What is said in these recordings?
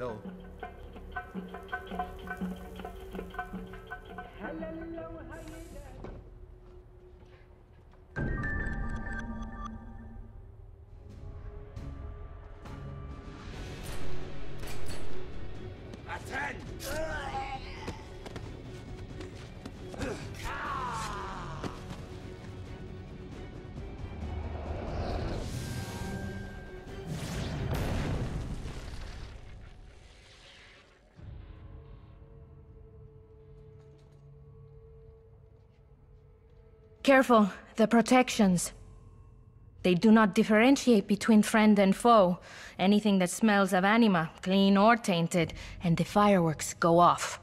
Hello? Careful, the protections. They do not differentiate between friend and foe. Anything that smells of anima, clean or tainted, and the fireworks go off.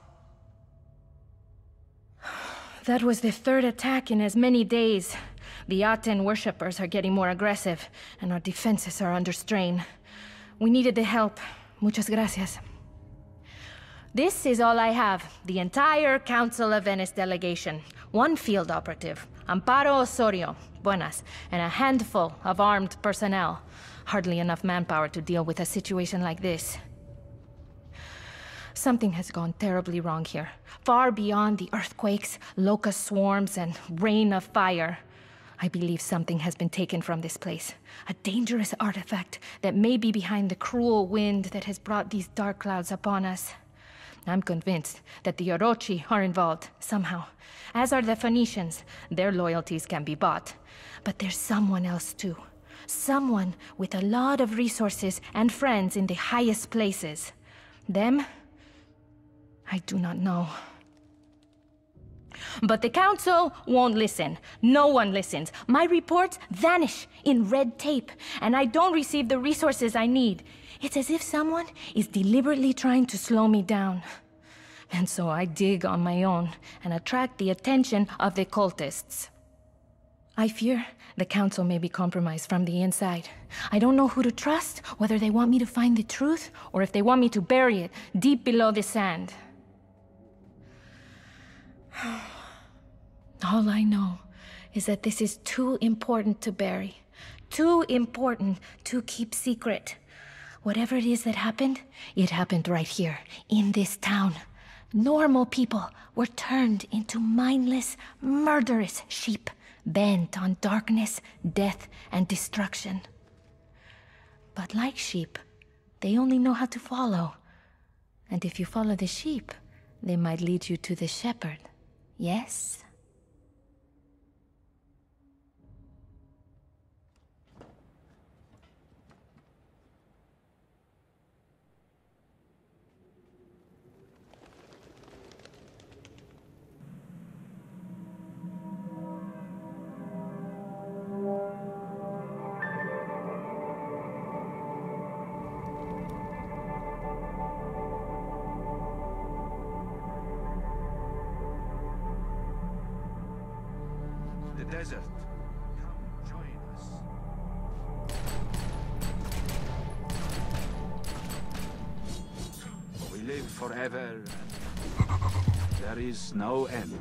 That was the third attack in as many days. The Aten worshippers are getting more aggressive, and our defenses are under strain. We needed the help. Muchas gracias. This is all I have. The entire Council of Venice delegation. One field operative, Amparo Osorio, buenas, and a handful of armed personnel. Hardly enough manpower to deal with a situation like this. Something has gone terribly wrong here. Far beyond the earthquakes, locust swarms, and rain of fire. I believe something has been taken from this place. A dangerous artifact that may be behind the cruel wind that has brought these dark clouds upon us. I'm convinced that the Orochi are involved, somehow. As are the Phoenicians. Their loyalties can be bought. But there's someone else too. Someone with a lot of resources and friends in the highest places. Them? I do not know. But the Council won't listen. No one listens. My reports vanish in red tape, and I don't receive the resources I need. It's as if someone is deliberately trying to slow me down. And so I dig on my own and attract the attention of the cultists. I fear the Council may be compromised from the inside. I don't know who to trust, whether they want me to find the truth, or if they want me to bury it deep below the sand. All I know is that this is too important to bury. Too important to keep secret. Whatever it is that happened, it happened right here, in this town. Normal people were turned into mindless, murderous sheep, bent on darkness, death, and destruction. But like sheep, they only know how to follow. And if you follow the sheep, they might lead you to the shepherd. Yes? Desert. Come, join us. We live forever. There is no end.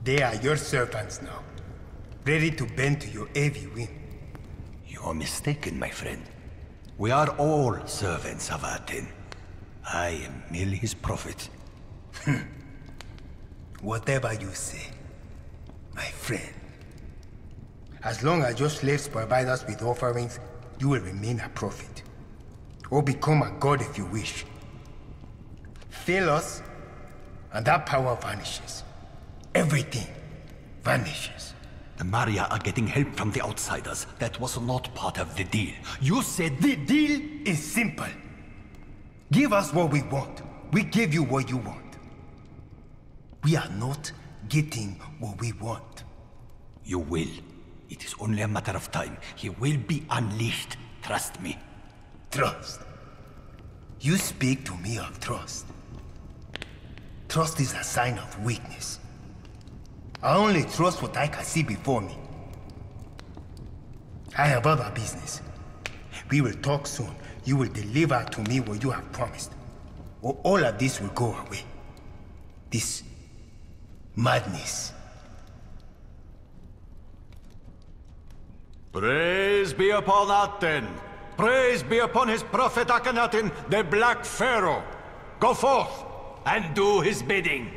They are your servants now, ready to bend to your heavy whim. You're mistaken, my friend. We are all servants of Aten. I am merely his prophet. Whatever you say, my friend. As long as your slaves provide us with offerings, you will remain a prophet. Or become a god if you wish. Fail us, and that power vanishes. Everything vanishes. The Maria are getting help from the outsiders. That was not part of the deal. You said the deal It's simple. Give us what we want. We give you what you want. We are not getting what we want. You will. It is only a matter of time. He will be unleashed. Trust me. Trust. You speak to me of trust. Trust is a sign of weakness. I only trust what I can see before me. I have other business. We will talk soon. You will deliver to me what you have promised. Or all of this will go away. This madness. Praise be upon Aten. Praise be upon his prophet Akhenaten, the Black Pharaoh. Go forth and do his bidding.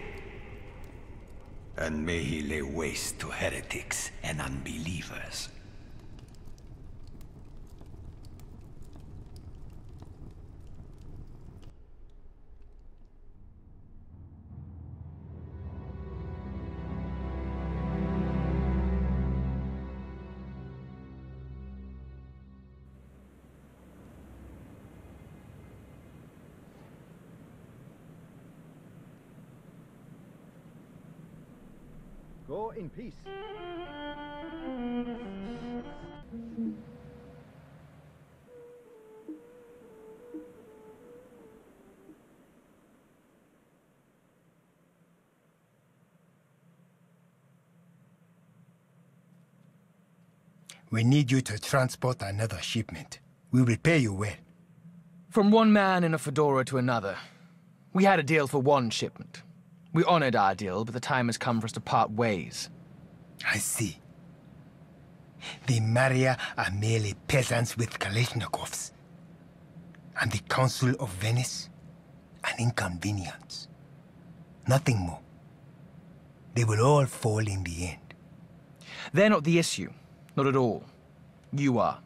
And may he lay waste to heretics and unbelievers. Go in peace. We need you to transport another shipment. We will pay you well. From one man in a fedora to another. We had a deal for one shipment. We honored our deal, but the time has come for us to part ways. I see. The Maria are merely peasants with Kalashnikovs. And the Council of Venice, an inconvenience. Nothing more. They will all fall in the end. They're not the issue. Not at all. You are.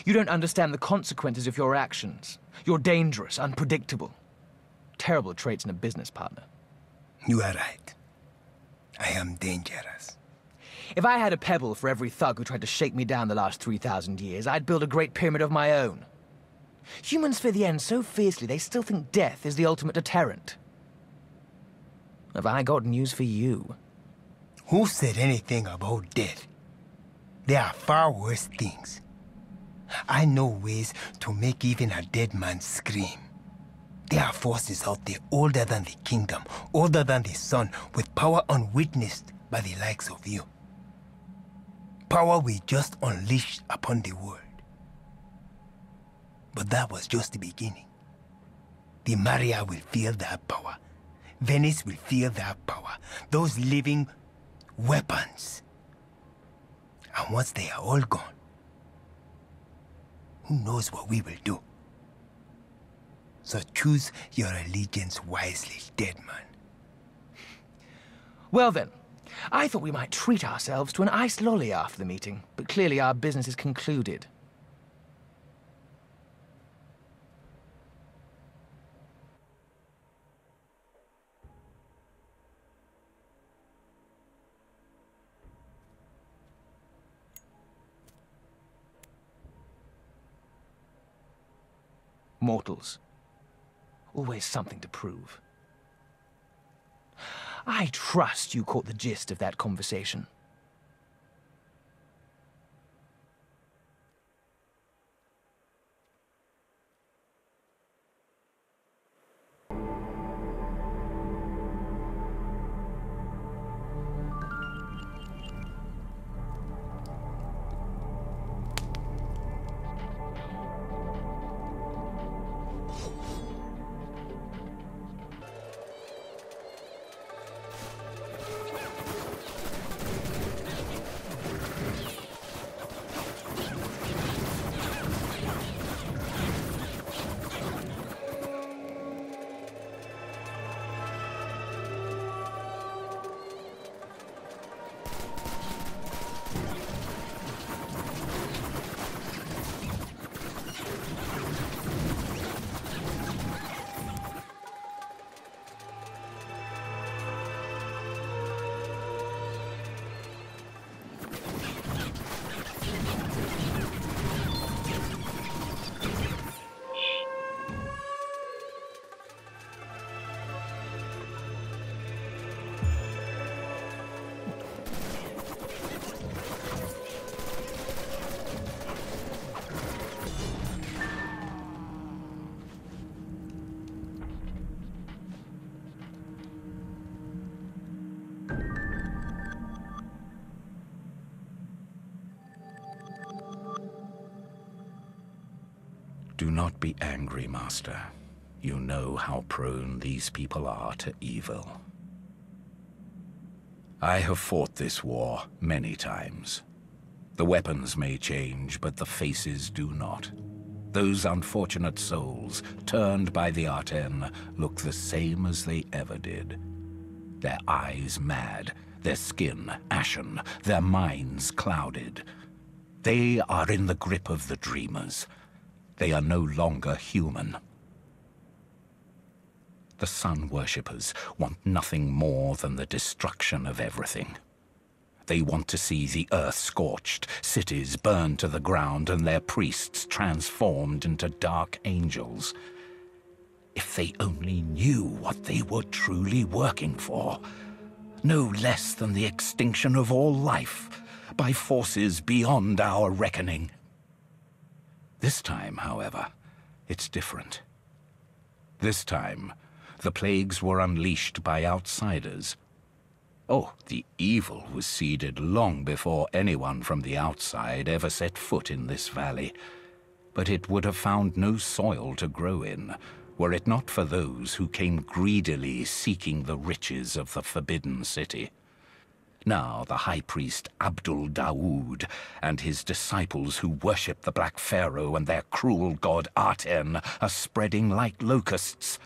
You don't understand the consequences of your actions. You're dangerous, unpredictable. Terrible traits in a business partner. You are right. I am dangerous. If I had a pebble for every thug who tried to shake me down the last 3,000 years, I'd build a great pyramid of my own. Humans fear the end so fiercely they still think death is the ultimate deterrent. Have I got news for you? Who said anything about death? There are far worse things. I know ways to make even a dead man scream. There are forces out there older than the kingdom, older than the sun, with power unwitnessed by the likes of you. Power we just unleashed upon the world. But that was just the beginning. The Maria will feel that power. Venice will feel that power. Those living weapons. And once they are all gone, who knows what we will do? So choose your allegiance wisely, dead man. Well then, I thought we might treat ourselves to an iced lolly after the meeting, but clearly our business is concluded. Mortals. Always something to prove. I trust you caught the gist of that conversation. Do not be angry, Master. You know how prone these people are to evil. I have fought this war many times. The weapons may change, but the faces do not. Those unfortunate souls, turned by the Arten, look the same as they ever did. Their eyes mad, their skin ashen, their minds clouded. They are in the grip of the Dreamers. They are no longer human. The Sun Worshippers want nothing more than the destruction of everything. They want to see the earth scorched, cities burned to the ground, and their priests transformed into dark angels. If they only knew what they were truly working for. No less than the extinction of all life, by forces beyond our reckoning. This time, however, it's different. This time, the plagues were unleashed by outsiders. Oh, the evil was seeded long before anyone from the outside ever set foot in this valley. But it would have found no soil to grow in, were it not for those who came greedily seeking the riches of the Forbidden City. Now the High Priest Abdul Dawood and his disciples who worship the Black Pharaoh and their cruel god Aten are spreading like locusts.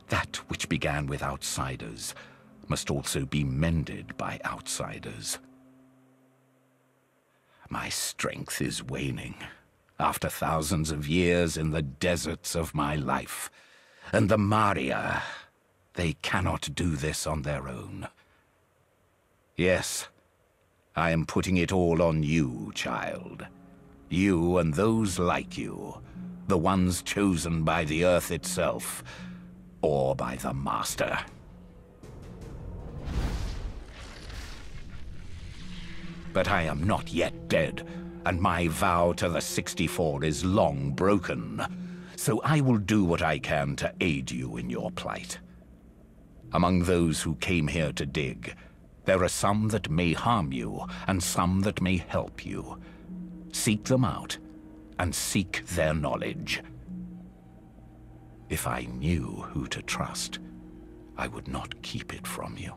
That which began with outsiders must also be mended by outsiders. My strength is waning, after thousands of years in the deserts of my life. And the Maria, they cannot do this on their own. Yes, I am putting it all on you, child. You and those like you, the ones chosen by the Earth itself, or by the Master. But I am not yet dead, and my vow to the 64 is long broken. So I will do what I can to aid you in your plight. Among those who came here to dig, there are some that may harm you, and some that may help you. Seek them out, and seek their knowledge. If I knew who to trust, I would not keep it from you.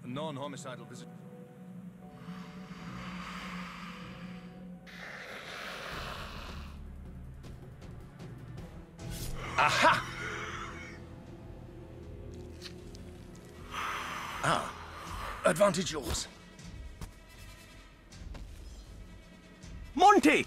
Non-homicidal visit. Aha! Ah, advantage yours. Monty!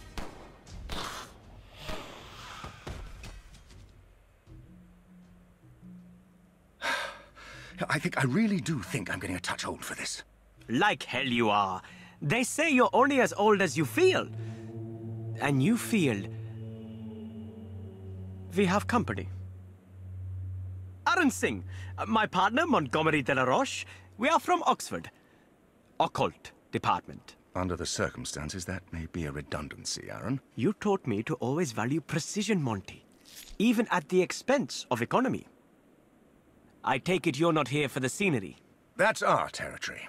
I really do think I'm getting a touch old for this. Like hell you are. They say you're only as old as you feel. And you feel... we have company. Aaron Singh, my partner Montgomery de la Roche. We are from Oxford. Occult department. Under the circumstances, that may be a redundancy, Aaron. You taught me to always value precision, Monty. Even at the expense of economy. I take it you're not here for the scenery. That's our territory.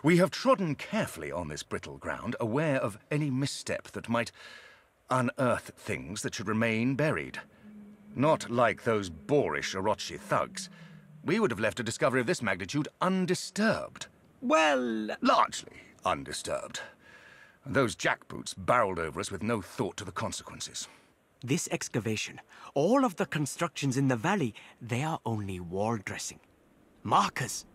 We have trodden carefully on this brittle ground, aware of any misstep that might unearth things that should remain buried. Not like those boorish Orochi thugs. We would have left a discovery of this magnitude undisturbed. Well... largely undisturbed. Those jackboots barreled over us with no thought to the consequences. This excavation, all of the constructions in the valley, they are only wall dressing. Markers.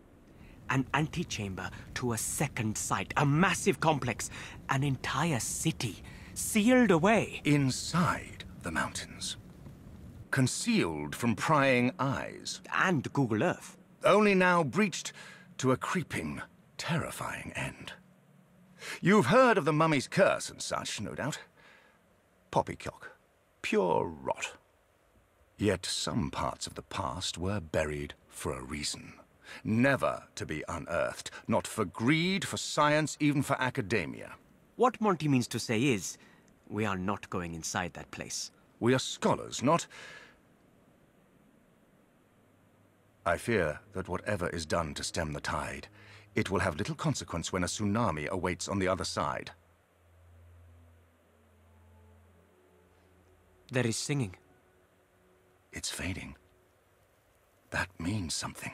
An antechamber to a second site, a massive complex, an entire city, sealed away. Inside the mountains. Concealed from prying eyes. And Google Earth. Only now breached to a creeping, terrifying end. You've heard of the mummy's curse and such, no doubt. Poppycock. Pure rot. Yet some parts of the past were buried for a reason. Never to be unearthed. Not for greed, for science, even for academia. What Monty means to say is, we are not going inside that place. We are scholars, not... I fear that whatever is done to stem the tide, it will have little consequence when a tsunami awaits on the other side. There is singing. It's fading. That means something.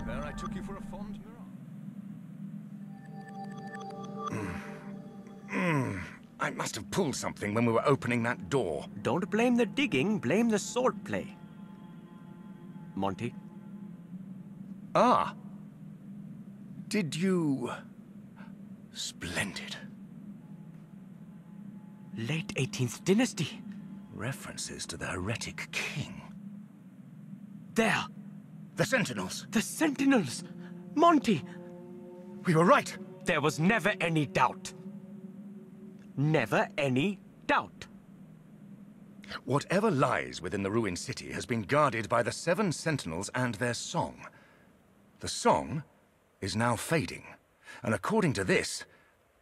There I took you for a fond mirror. I must have pulled something when we were opening that door. Don't blame the digging, blame the sword play. Monty? Ah. Did you... Splendid. Late 18th dynasty. References to the heretic king. There! The Sentinels! The Sentinels! Monty! We were right! There was never any doubt. Never any doubt. Whatever lies within the ruined city has been guarded by the 7 Sentinels and their song. The song is now fading, and according to this,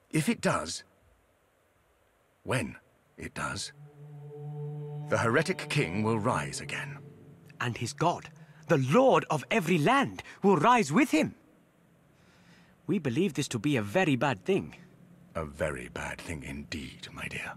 if it does, when it does, the heretic king will rise again. And his god, the lord of every land, will rise with him. We believe this to be a very bad thing. A very bad thing indeed, my dear.